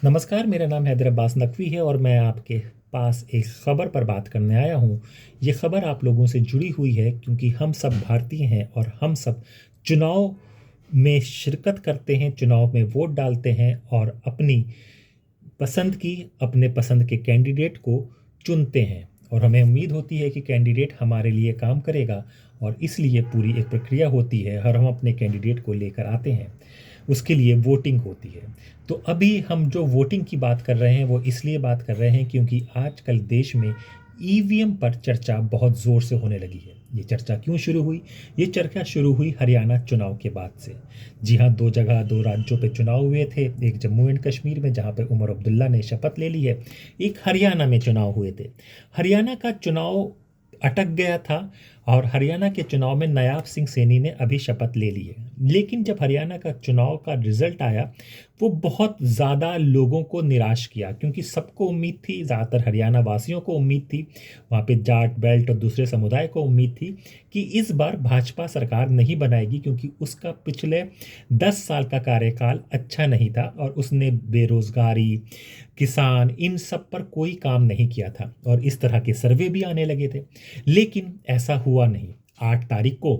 नमस्कार, मेरा नाम हैदर अब्बास नकवी है और मैं आपके पास एक ख़बर पर बात करने आया हूँ। ये ख़बर आप लोगों से जुड़ी हुई है क्योंकि हम सब भारतीय हैं और हम सब चुनाव में शिरकत करते हैं, चुनाव में वोट डालते हैं और अपने पसंद के कैंडिडेट को चुनते हैं और हमें उम्मीद होती है कि कैंडिडेट हमारे लिए काम करेगा और इसलिए पूरी एक प्रक्रिया होती है और हम अपने कैंडिडेट को लेकर आते हैं। उसके लिए वोटिंग होती है। तो अभी हम जो वोटिंग की बात कर रहे हैं वो इसलिए बात कर रहे हैं क्योंकि आजकल देश में ईवीएम पर चर्चा बहुत ज़ोर से होने लगी है। ये चर्चा क्यों शुरू हुई? ये चर्चा शुरू हुई हरियाणा चुनाव के बाद से। जी हाँ, दो जगह दो राज्यों पे चुनाव हुए थे। एक जम्मू एंड कश्मीर में जहाँ पे उमर अब्दुल्ला ने शपथ ले ली है। एक हरियाणा में चुनाव हुए थे। हरियाणा का चुनाव अटक गया था और हरियाणा के चुनाव में नायाब सिंह सैनी ने अभी शपथ ले ली है। लेकिन जब हरियाणा का चुनाव का रिजल्ट आया वो बहुत ज़्यादा लोगों को निराश किया क्योंकि सबको उम्मीद थी, ज़्यादातर हरियाणा वासियों को उम्मीद थी, वहाँ पे जाट बेल्ट और दूसरे समुदाय को उम्मीद थी कि इस बार भाजपा सरकार नहीं बनाएगी क्योंकि उसका पिछले 10 साल का कार्यकाल अच्छा नहीं था और उसने बेरोजगारी, किसान, इन सब पर कोई काम नहीं किया था और इस तरह के सर्वे भी आने लगे थे। लेकिन ऐसा हुआ नहीं। 8 तारीख को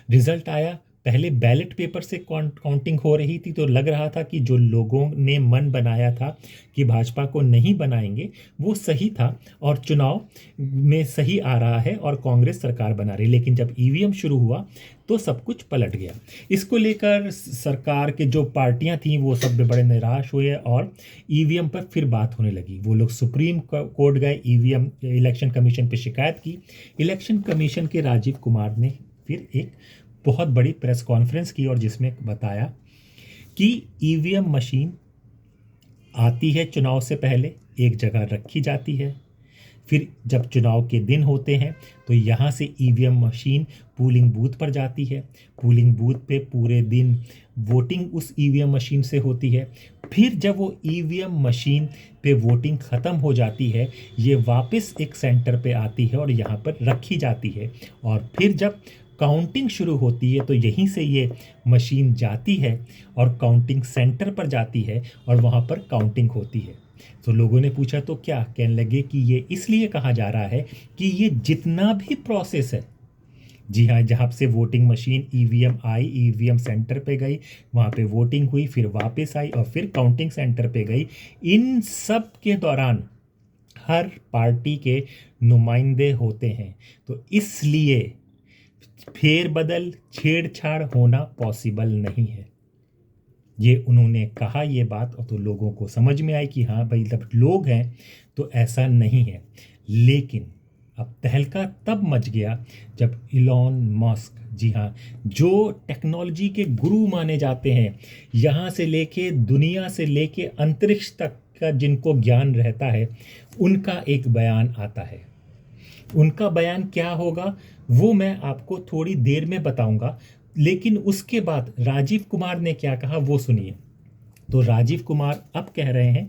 रिजल्ट आया। पहले बैलेट पेपर से काउंटिंग हो रही थी तो लग रहा था कि जो लोगों ने मन बनाया था कि भाजपा को नहीं बनाएंगे वो सही था और चुनाव में सही आ रहा है और कांग्रेस सरकार बना रही। लेकिन जब ईवीएम शुरू हुआ तो सब कुछ पलट गया। इसको लेकर सरकार के जो पार्टियां थीं वो सब भी बड़े निराश हुए और ईवीएम पर फिर बात होने लगी। वो लोग सुप्रीम कोर्ट गए, ईवीएम इलेक्शन कमीशन पे शिकायत की। इलेक्शन कमीशन के राजीव कुमार ने फिर एक बहुत बड़ी प्रेस कॉन्फ्रेंस की और जिसमें बताया कि ईवीएम मशीन आती है चुनाव से पहले, एक जगह रखी जाती है, फिर जब चुनाव के दिन होते हैं तो यहाँ से ईवीएम मशीन पोलिंग बूथ पर जाती है। पोलिंग बूथ पे पूरे दिन वोटिंग उस ईवीएम मशीन से होती है। फिर जब वो ईवीएम मशीन पे वोटिंग ख़त्म हो जाती है ये वापस एक सेंटर पे आती है और यहाँ पर रखी जाती है और फिर जब काउंटिंग शुरू होती है तो यहीं से ये मशीन जाती है और काउंटिंग सेंटर पर जाती है और वहाँ पर काउंटिंग होती है। तो लोगों ने पूछा तो क्या? कहने लगे कि ये इसलिए कहा जा रहा है कि ये जितना भी प्रोसेस है, जी हाँ, जहाँ से वोटिंग मशीन ईवीएम आई, ईवीएम सेंटर पे गई, वहाँ पे वोटिंग हुई, फिर वापस आई और फिर काउंटिंग सेंटर पे गई, इन सब के दौरान हर पार्टी के नुमाइंदे होते हैं। तो इसलिए फेरबदल, छेड़छाड़ होना पॉसिबल नहीं है। ये उन्होंने कहा ये बात और तो लोगों को समझ में आई कि हाँ भाई, जब लोग हैं तो ऐसा नहीं है। लेकिन अब तहलका तब मच गया जब इलॉन मस्क, जी हाँ, जो टेक्नोलॉजी के गुरु माने जाते हैं, यहाँ से लेके दुनिया से लेके अंतरिक्ष तक का जिनको ज्ञान रहता है, उनका एक बयान आता है। उनका बयान क्या होगा वो मैं आपको थोड़ी देर में बताऊंगा। लेकिन उसके बाद राजीव कुमार ने क्या कहा वो सुनिए। तो राजीव कुमार अब कह रहे हैं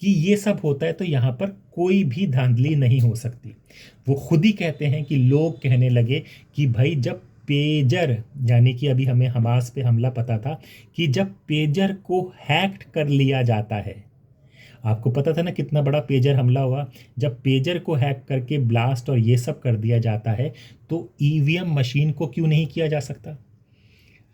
कि ये सब होता है तो यहाँ पर कोई भी धांधली नहीं हो सकती। वो खुद ही कहते हैं कि लोग कहने लगे कि भाई जब पेजर, यानी कि अभी हमें हमास पे हमला पता था कि जब पेजर को हैक कर लिया जाता है, आपको पता था ना कितना बड़ा पेजर हमला हुआ, जब पेजर को हैक करके ब्लास्ट और ये सब कर दिया जाता है तो ईवीएम मशीन को क्यों नहीं किया जा सकता?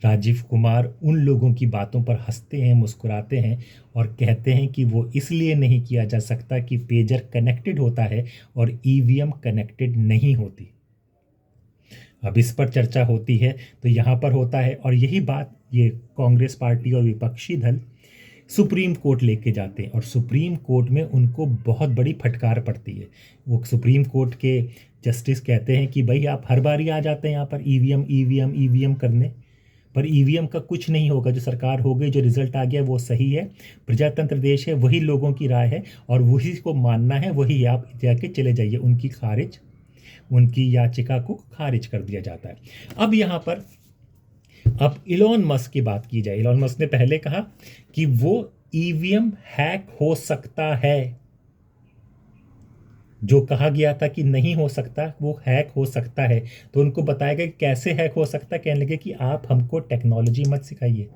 राजीव कुमार उन लोगों की बातों पर हंसते हैं, मुस्कुराते हैं और कहते हैं कि वो इसलिए नहीं किया जा सकता कि पेजर कनेक्टेड होता है और ईवीएम कनेक्टेड नहीं होती। अब इस पर चर्चा होती है तो यहाँ पर होता है और यही बात ये कांग्रेस पार्टी और विपक्षी दल सुप्रीम कोर्ट लेके जाते हैं और सुप्रीम कोर्ट में उनको बहुत बड़ी फटकार पड़ती है। वो सुप्रीम कोर्ट के जस्टिस कहते हैं कि भाई आप हर बार ही आ जाते हैं यहाँ पर ईवीएम ईवीएम ईवीएम करने, पर ईवीएम का कुछ नहीं होगा। जो सरकार हो गई, जो रिजल्ट आ गया वो सही है, प्रजातंत्र देश है, वही लोगों की राय है और वही को मानना है, वही आप जाके चले जाइए। उनकी याचिका को खारिज कर दिया जाता है। अब यहाँ पर अब इलॉन मस्क की बात की जाए। इलॉन मस्क ने पहले कहा कि वो ईवीएम हैक हो सकता है, जो कहा गया था कि नहीं हो सकता वो हैक हो सकता है। तो उनको बताया गया कि कैसे हैक हो सकता है। कहने लगे कि आप हमको टेक्नोलॉजी मत सिखाइए,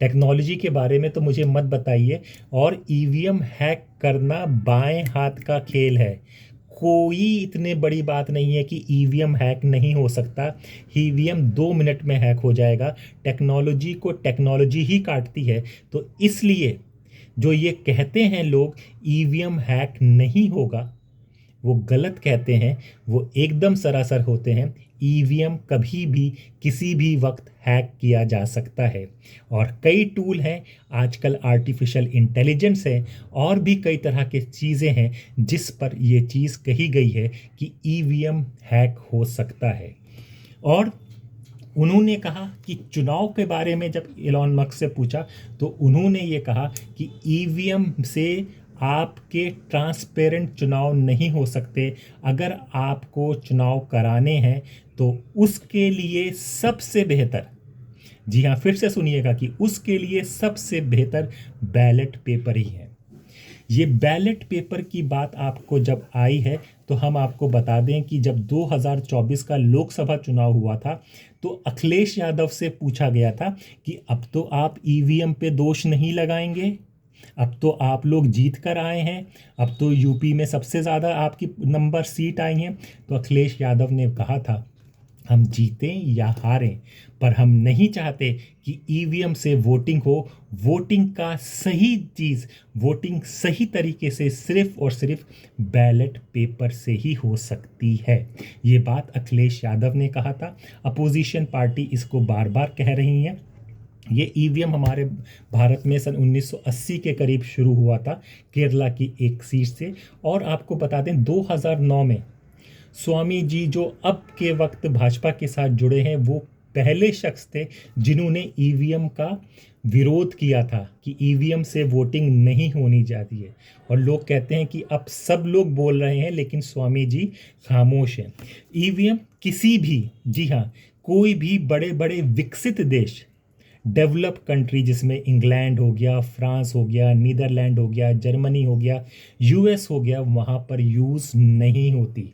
टेक्नोलॉजी के बारे में तो मुझे मत बताइए। और ईवीएम हैक करना बाएं हाथ का खेल है। कोई इतने बड़ी बात नहीं है कि ईवीएम हैक नहीं हो सकता। ईवीएम 2 मिनट में हैक हो जाएगा। टेक्नोलॉजी को टेक्नोलॉजी ही काटती है। तो इसलिए जो ये कहते हैं लोग ईवीएम हैक नहीं होगा, वो गलत कहते हैं। वो एकदम सरासर होते हैं। ईवीएम कभी भी किसी भी वक्त हैक किया जा सकता है। और कई टूल हैं आजकल, आर्टिफिशियल इंटेलिजेंस है और भी कई तरह की चीज़ें हैं जिस पर ये चीज़ कही गई है कि ईवीएम हैक हो सकता है। और उन्होंने कहा कि चुनाव के बारे में जब इलॉन मस्क से पूछा तो उन्होंने ये कहा कि ईवीएम से आपके ट्रांसपेरेंट चुनाव नहीं हो सकते। अगर आपको चुनाव कराने हैं तो उसके लिए सबसे बेहतर, जी हाँ फिर से सुनिएगा, कि उसके लिए सबसे बेहतर बैलेट पेपर ही है। ये बैलेट पेपर की बात आपको जब आई है तो हम आपको बता दें कि जब 2024 का लोकसभा चुनाव हुआ था तो अखिलेश यादव से पूछा गया था कि अब तो आप ईवीएम पे दोष नहीं लगाएंगे, अब तो आप लोग जीत कर आए हैं, अब तो यूपी में सबसे ज़्यादा आपकी नंबर सीट आई हैं। तो अखिलेश यादव ने कहा था हम जीतें या हारें, पर हम नहीं चाहते कि ईवीएम से वोटिंग हो। वोटिंग का सही चीज़, वोटिंग सही तरीके से सिर्फ और सिर्फ बैलेट पेपर से ही हो सकती है। ये बात अखिलेश यादव ने कहा था। अपोजिशन पार्टी इसको बार बार कह रही हैं। ये ईवीएम हमारे भारत में सन 1980 के करीब शुरू हुआ था केरला की एक सीट से। और आपको बता दें 2009 में स्वामी जी, जो अब के वक्त भाजपा के साथ जुड़े हैं, वो पहले शख्स थे जिन्होंने ईवीएम का विरोध किया था कि ईवीएम से वोटिंग नहीं होनी चाहिए है। और लोग कहते हैं कि अब सब लोग बोल रहे हैं लेकिन स्वामी जी खामोश हैं। ईवीएम किसी भी, जी हाँ, कोई भी बड़े बड़े विकसित देश, डेवलप कंट्री जिसमें इंग्लैंड हो गया, फ्रांस हो गया, नीदरलैंड हो गया, जर्मनी हो गया, यूएस हो गया, वहाँ पर यूज़ नहीं होती।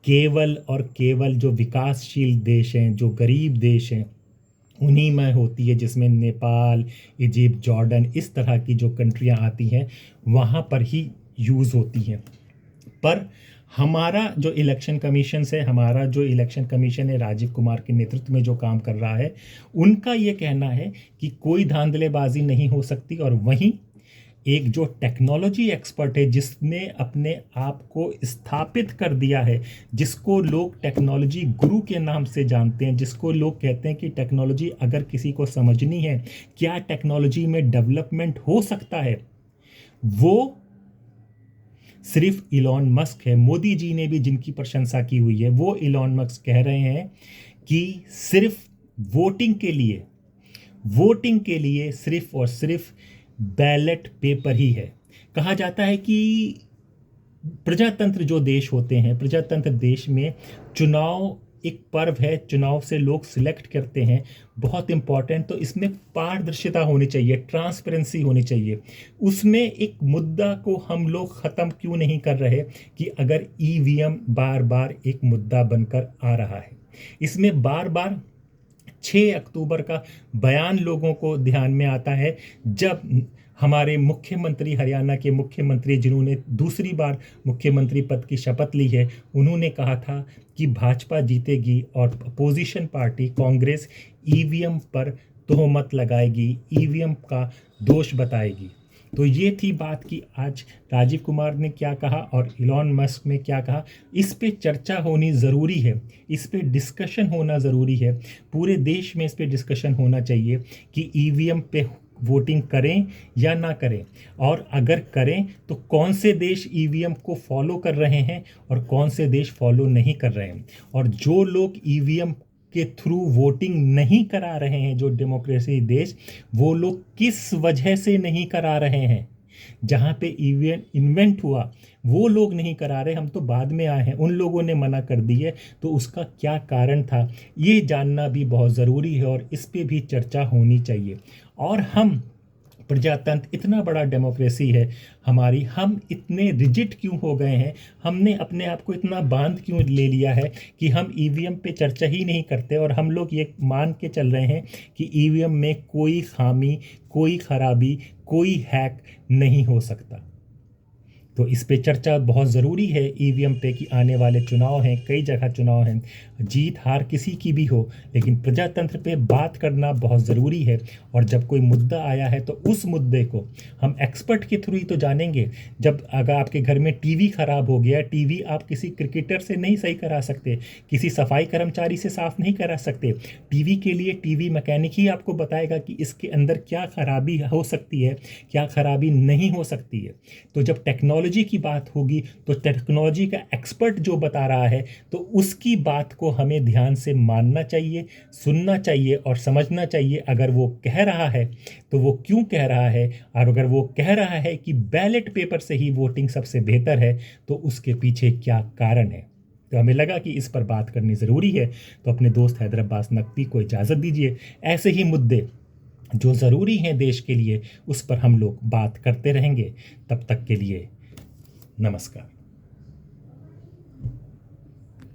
केवल और केवल जो विकासशील देश हैं, जो गरीब देश हैं, उन्हीं में होती है, जिसमें नेपाल, इजिप्ट, जॉर्डन, इस तरह की जो कंट्रियां आती हैं वहाँ पर ही यूज़ होती हैं। पर हमारा जो इलेक्शन कमीशन है, हमारा जो इलेक्शन कमीशन है राजीव कुमार के नेतृत्व में जो काम कर रहा है, उनका ये कहना है कि कोई धांधलेबाजी नहीं हो सकती। और वहीं एक जो टेक्नोलॉजी एक्सपर्ट है जिसने अपने आप को स्थापित कर दिया है, जिसको लोग टेक्नोलॉजी गुरु के नाम से जानते हैं, जिसको लोग कहते हैं कि टेक्नोलॉजी अगर किसी को समझनी है, क्या टेक्नोलॉजी में डेवलपमेंट हो सकता है, वो सिर्फ इलॉन मस्क है। मोदी जी ने भी जिनकी प्रशंसा की हुई है, वो इलॉन मस्क कह रहे हैं कि सिर्फ वोटिंग के लिए सिर्फ और सिर्फ बैलेट पेपर ही है। कहा जाता है कि प्रजातंत्र जो देश होते हैं, प्रजातंत्र देश में चुनाव एक पर्व है, चुनाव से लोग सिलेक्ट करते हैं, बहुत इंपॉर्टेंट। तो इसमें पारदर्शिता होनी चाहिए, ट्रांसपेरेंसी होनी चाहिए। उसमें एक मुद्दा को हम लोग ख़त्म क्यों नहीं कर रहे कि अगर ईवीएम बार बार एक मुद्दा बनकर आ रहा है, इसमें बार बार 6 अक्टूबर का बयान लोगों को ध्यान में आता है, जब हमारे मुख्यमंत्री, हरियाणा के मुख्यमंत्री जिन्होंने दूसरी बार मुख्यमंत्री पद की शपथ ली है, उन्होंने कहा था कि भाजपा जीतेगी और अपोजिशन पार्टी कांग्रेस ईवीएम पर तोहमत लगाएगी, ईवीएम का दोष बताएगी। तो ये थी बात कि आज राजीव कुमार ने क्या कहा और इलॉन मस्क ने क्या कहा। इस पे चर्चा होनी ज़रूरी है, इस पे डिस्कशन होना ज़रूरी है, पूरे देश में इस पे डिस्कशन होना चाहिए कि ईवीएम पे वोटिंग करें या ना करें, और अगर करें तो कौन से देश ईवीएम को फॉलो कर रहे हैं और कौन से देश फॉलो नहीं कर रहे हैं। और जो लोग ईवीएम के थ्रू वोटिंग नहीं करा रहे हैं, जो डेमोक्रेसी देश, वो लोग किस वजह से नहीं करा रहे हैं। जहाँ पे ईवीएम इन्वेंट हुआ वो लोग नहीं करा रहे, हम तो बाद में आए हैं, उन लोगों ने मना कर दी है, तो उसका क्या कारण था ये जानना भी बहुत ज़रूरी है और इस पे भी चर्चा होनी चाहिए। और हम प्रजातंत्र इतना बड़ा डेमोक्रेसी है हमारी, हम इतने रिजिड क्यों हो गए हैं, हमने अपने आप को इतना बांध क्यों ले लिया है कि हम ईवीएम पे चर्चा ही नहीं करते और हम लोग ये मान के चल रहे हैं कि ईवीएम में कोई खामी, कोई खराबी, कोई हैक नहीं हो सकता। तो इस पे चर्चा बहुत ज़रूरी है ईवीएम पे कि आने वाले चुनाव हैं, कई जगह चुनाव हैं, जीत हार किसी की भी हो, लेकिन प्रजातंत्र पे बात करना बहुत ज़रूरी है। और जब कोई मुद्दा आया है तो उस मुद्दे को हम एक्सपर्ट के थ्रू ही तो जानेंगे। जब अगर आपके घर में टीवी ख़राब हो गया, टीवी आप किसी क्रिकेटर से नहीं सही करा सकते, किसी सफाई कर्मचारी से साफ़ नहीं करा सकते। टीवी के लिए टीवी मैकेनिक ही आपको बताएगा कि इसके अंदर क्या खराबी हो सकती है, क्या खराबी नहीं हो सकती है। तो जब टेक्नोलॉजी की बात होगी तो टेक्नोलॉजी का एक्सपर्ट जो बता रहा है तो उसकी बात को हमें ध्यान से मानना चाहिए, सुनना चाहिए और समझना चाहिए। अगर वो कह रहा है तो वो क्यों कह रहा है, और अगर वो कह रहा है कि बैलेट पेपर से ही वोटिंग सबसे बेहतर है तो उसके पीछे क्या कारण है। तो हमें लगा कि इस पर बात करनी ज़रूरी है। तो अपने दोस्त हैदर अब्बास नकवी को इजाज़त दीजिए। ऐसे ही मुद्दे जो ज़रूरी हैं देश के लिए, उस पर हम लोग बात करते रहेंगे। तब तक के लिए नमस्कार।